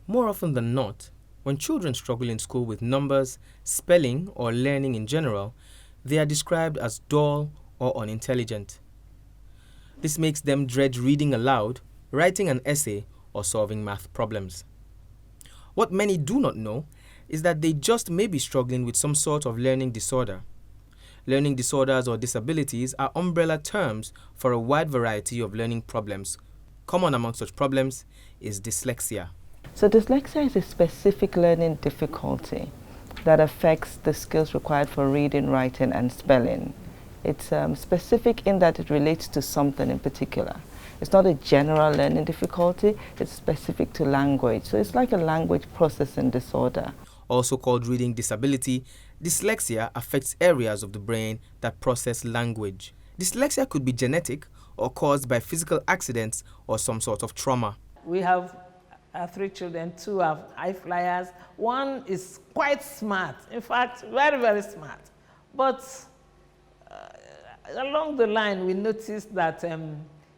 More often than not, when children struggle in school with numbers, spelling, or learning in general, they are described as dull or unintelligent. This makes them dread reading aloud, writing an essay, or solving math problems. What many do not know is that they just may be struggling with some sort of learning disorder. Learning disorders or disabilities are umbrella terms for a wide variety of learning problems. Common among such problems is dyslexia. So dyslexia is a specific learning difficulty that affects the skills required for reading, writing, and spelling. It's specific in that it relates to something in particular. It's not a general learning difficulty, it's specific to language. So it's like a language processing disorder. Also called reading disability, dyslexia affects areas of the brain that process language. Dyslexia could be genetic or caused by physical accidents or some sort of trauma. We have 3 children, 2 are high flyers. 1 is quite smart, in fact, very, very smart. But along the line, we noticed that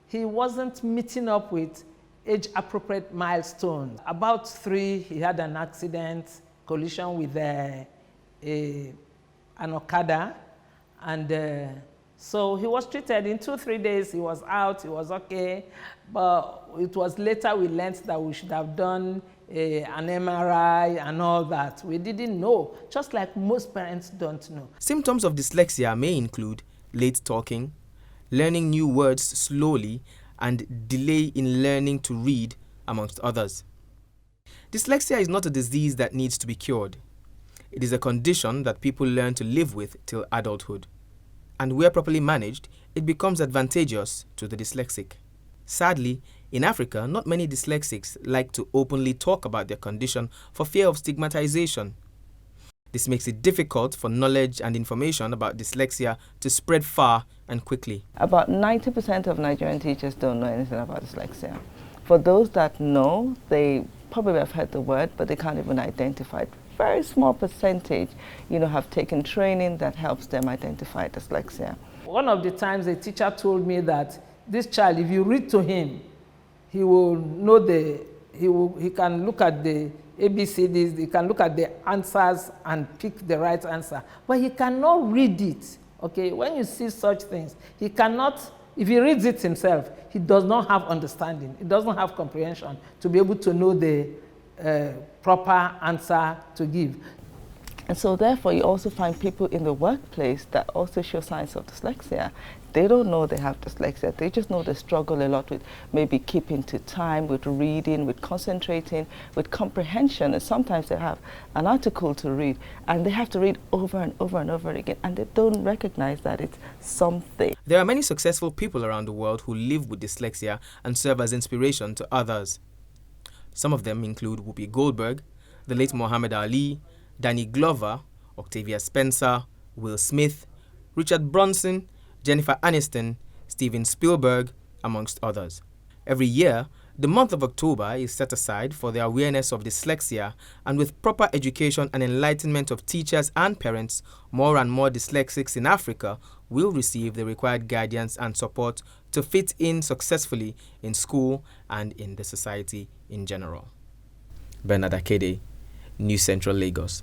he wasn't meeting up with age-appropriate milestones. About 3, he had an accident, collision with an Okada, and so he was treated. In 2-3 days, he was out, he was okay, but it was later we learned that we should have done an MRI and all that. We didn't know, just like most parents don't know. Symptoms of dyslexia may include late talking, learning new words slowly, and delay in learning to read, amongst others. Dyslexia is not a disease that needs to be cured. It is a condition that people learn to live with till adulthood. And where properly managed, it becomes advantageous to the dyslexic. Sadly, in Africa, not many dyslexics like to openly talk about their condition for fear of stigmatization. This makes it difficult for knowledge and information about dyslexia to spread far and quickly. About 90% of Nigerian teachers don't know anything about dyslexia. For those that know, they probably have heard the word, but they can't even identify it. Very small percentage, have taken training that helps them identify dyslexia. One of the times a teacher told me that this child, if you read to him, he will know he can look at the ABCDs, he can look at the answers and pick the right answer, but he cannot read it. Okay, when you see such things, he cannot, if he reads it himself, he does not have understanding, he doesn't have comprehension to be able to know the proper answer to give. And so therefore you also find people in the workplace that also show signs of dyslexia. They don't know they have dyslexia, they just know they struggle a lot with maybe keeping to time, with reading, with concentrating, with comprehension, and sometimes they have an article to read and they have to read over and over and over again, and they don't recognize that it's something. There are many successful people around the world who live with dyslexia and serve as inspiration to others. Some of them include Whoopi Goldberg, the late Muhammad Ali, Danny Glover, Octavia Spencer, Will Smith, Richard Branson, Jennifer Aniston, Steven Spielberg, amongst others. Every year, the month of October is set aside for the awareness of dyslexia, and with proper education and enlightenment of teachers and parents, more and more dyslexics in Africa will receive the required guidance and support to fit in successfully in school and in the society in general. Bernard Akede, New Central Lagos.